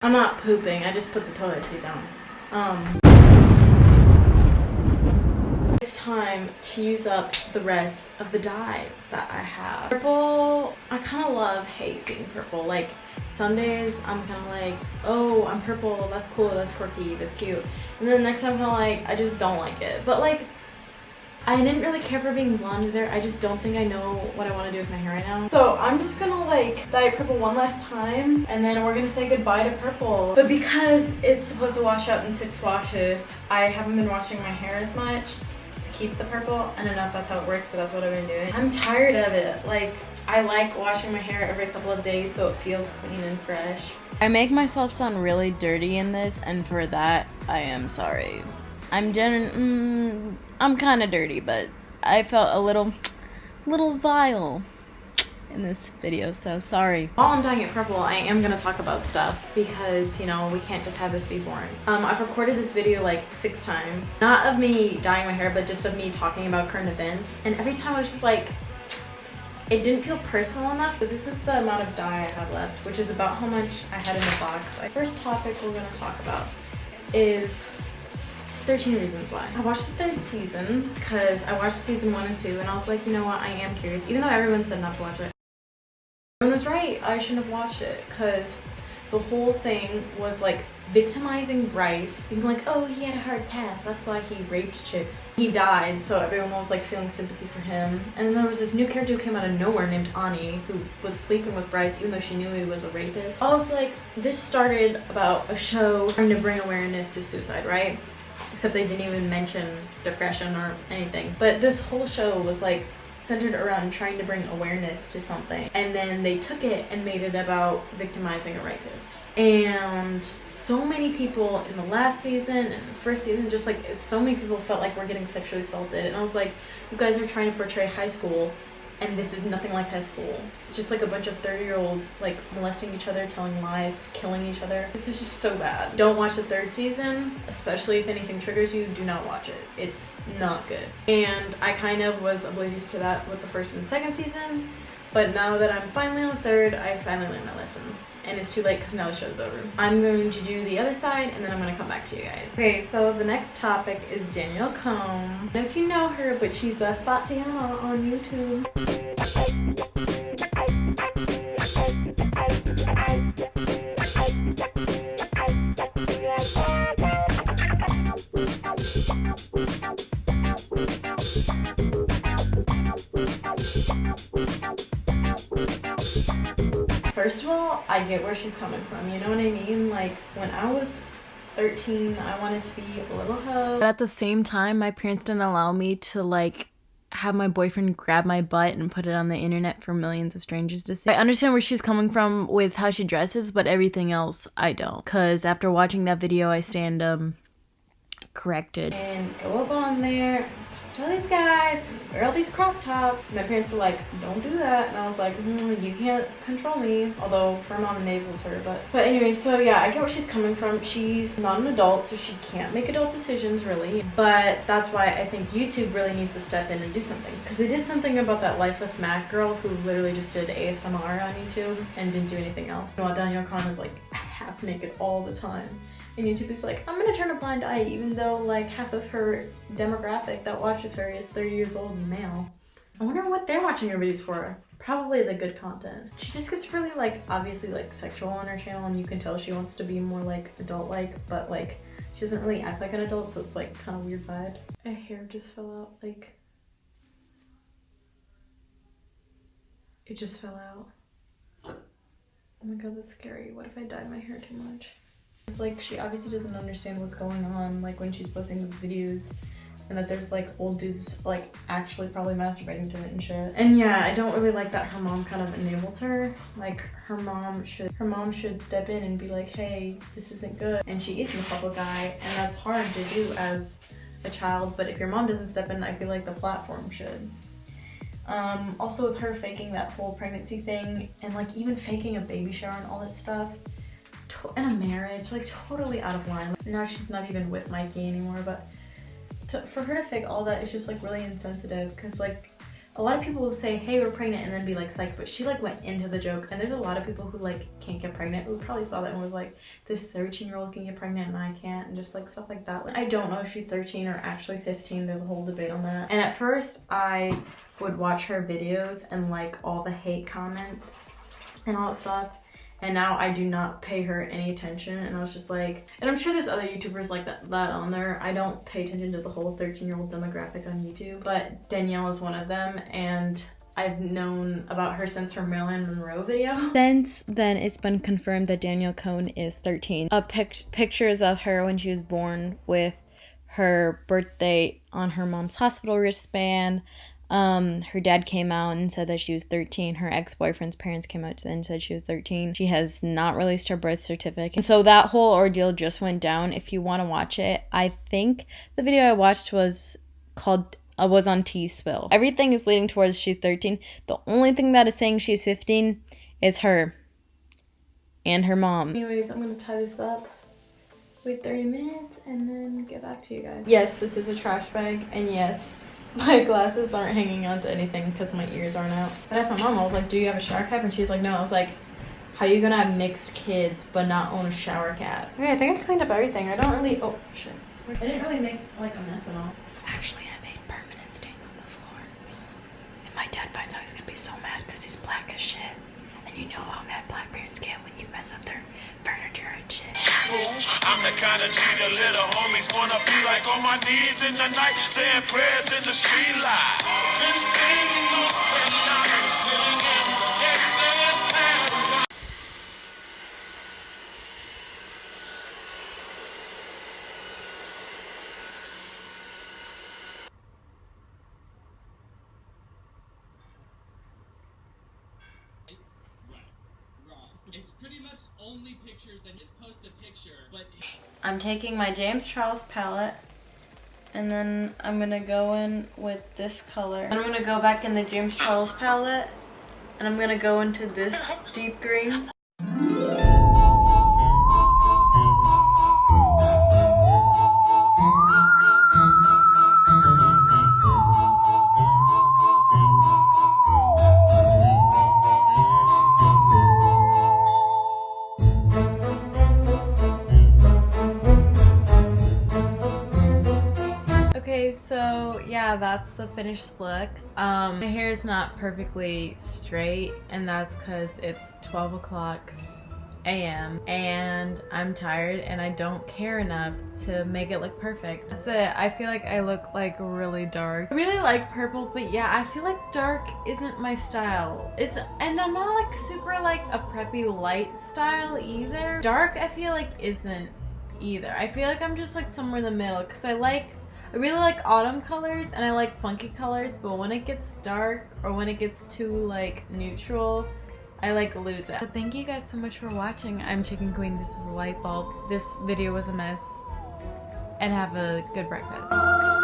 I'm not pooping, I just put the toilet seat down. It's time to use up the rest of the dye that I have. Purple, I kind of love hate being purple. Like, some days I'm kind of like, oh, I'm purple, that's cool, that's quirky, that's cute. And then the next time I'm kind of like, I just don't like it. But like, I didn't really care for being blonde either. I just don't think I know what I want to do with my hair right now. So I'm just gonna like dye it purple one last time and then we're gonna say goodbye to purple. But because it's supposed to wash out in 6 washes, I haven't been washing my hair as much to keep the purple. I don't know if that's how it works, but that's what I've been doing. I'm tired of it. Like, I like washing my hair every couple of days so it feels clean and fresh. I make myself sound really dirty in this, and for that, I am sorry. I'm kind of dirty, but I felt a little vile in this video, so sorry. While I'm dyeing it purple, I am gonna talk about stuff because, you know, we can't just have this be boring. I've recorded this video like 6 times. Not of me dyeing my hair, but just of me talking about current events. And every time I was just like, it didn't feel personal enough. But this is the amount of dye I have left, which is about how much I had in the box. The first topic we're gonna talk about is 13 Reasons Why. I watched the 3rd season because I watched season 1 and 2 and I was like, you know what, I am curious. Even though everyone said not to watch it. Everyone was right, I shouldn't have watched it because the whole thing was like victimizing Bryce. Being like, oh, he had a hard past, that's why he raped chicks. He died, so everyone was like feeling sympathy for him. And then there was this new character who came out of nowhere named Ani who was sleeping with Bryce even though she knew he was a rapist. I was like, this started about a show trying to bring awareness to suicide, right? Except they didn't even mention depression or anything. But this whole show was like centered around trying to bring awareness to something. And then they took it and made it about victimizing a rapist. And so many people in the last season and the first season, just like so many people felt like we're getting sexually assaulted. And I was like, you guys are trying to portray high school and this is nothing like high school. It's just like a bunch of 30-year-olds like molesting each other, telling lies, killing each other. This is just so bad. Don't watch the 3rd season, especially if anything triggers you, do not watch it. It's not good. And I kind of was oblivious to that with the 1st and 2nd season, but now that I'm finally on the 3rd, I finally learned my lesson. And it's too late because now the show's over. I'm going to do the other side and then I'm going to come back to you guys. Okay, so the next topic is Danielle Cohn. I don't know if you know her, but she's the Tatiana on YouTube. First of all, I get where she's coming from, you know what I mean? Like, when I was 13, I wanted to be a little hoe. But at the same time, my parents didn't allow me to, like, have my boyfriend grab my butt and put it on the internet for millions of strangers to see. I understand where she's coming from with how she dresses, but everything else, I don't. Because after watching that video, I stand, corrected. And go up on there, talk to all these guys, wear all these crop tops. My parents were like, don't do that. And I was like, you can't control me. Although her mom enables her, but anyway, so yeah, I get where she's coming from. She's not an adult, so she can't make adult decisions really. But that's why I think YouTube really needs to step in and do something. Because they did something about that Life with Mac girl who literally just did ASMR on YouTube and didn't do anything else. While Danielle Cohn was like half naked all the time. And YouTube is like, I'm gonna turn a blind eye even though like half of her demographic that watches her is 30 years old and male. I wonder what they're watching her videos for. Probably the good content. She just gets really like obviously like sexual on her channel and you can tell she wants to be more like adult-like, but like she doesn't really act like an adult, so it's like kind of weird vibes. My hair just fell out, like it just fell out. Oh my god, that's scary. What if I dyed my hair too much? It's like she obviously doesn't understand what's going on, like when she's posting these videos and that there's like old dudes like actually probably masturbating to it and shit. And yeah, I don't really like that her mom kind of enables her. Like her mom should step in and be like, hey, this isn't good. And she is in the public eye and that's hard to do as a child, but if your mom doesn't step in, I feel like the platform should. Also with her faking that whole pregnancy thing and like even faking a baby shower and all this stuff, in a marriage, like totally out of line. Now she's not even with Mikey anymore, but for her to fake all that is just like really insensitive because like a lot of people will say, hey, we're pregnant, and then be like psyched, but she like went into the joke. And there's a lot of people who like can't get pregnant who probably saw that and was like, this 13-year-old can get pregnant and I can't, and just like stuff like that. Like, I don't know if she's 13 or actually 15. There's a whole debate on that. And at first I would watch her videos and like all the hate comments and all that stuff. And now I do not pay her any attention. And I was just like, and I'm sure there's other YouTubers like that on there. I don't pay attention to the whole 13-year-old demographic on YouTube, but Danielle is one of them. And I've known about her since her Marilyn Monroe video. Since then, it's been confirmed that Danielle Cohn is 13. Pictures of her when she was born with her birthday on her mom's hospital wristband. Her dad came out and said that she was 13. Her ex-boyfriend's parents came out and said she was 13. She has not released her birth certificate. And so that whole ordeal just went down. If you want to watch it, I think the video I watched was on T-Spill. Everything is leading towards she's 13. The only thing that is saying she's 15 is her and her mom. Anyways, I'm gonna tie this up. Wait 30 minutes and then get back to you guys. Yes, this is a trash bag, and yes, my glasses aren't hanging onto anything because my ears aren't out. I asked my mom, I was like, do you have a shower cap? And she's like, no. I was like, how are you gonna have mixed kids but not own a shower cap? Okay, I think I cleaned up everything. I don't really, oh shit. I didn't really make like a mess at all. Actually, I made permanent stains on the floor. And my dad finds out he's gonna be so mad because he's black as shit. And you know how mad black parents get when you mess up their furniture and shit. I'm the kind of G the little homies wanna be like, on my knees in the night, saying prayers in the street light. Been spending most of the night, living in the gangster's paradise. It's pretty much only pictures that just post a picture, but I'm taking my James Charles palette and then I'm gonna go in with this color. And I'm gonna go back in the James Charles palette and I'm gonna go into this deep green. Okay, so yeah, that's the finished look. My hair is not perfectly straight, and that's because it's 12 o'clock a.m. and I'm tired and I don't care enough to make it look perfect. That's it. I feel like I look like really dark. I really like purple, but yeah, I feel like dark isn't my style. And I'm not like super like a preppy light style either. Dark I feel like isn't either. I feel like I'm just like somewhere in the middle because I really like autumn colors and I like funky colors, but when it gets dark or when it gets too like neutral, I like lose it. But thank you guys so much for watching. I'm Chicken Queen. This is a light bulb. This video was a mess. And have a good breakfast.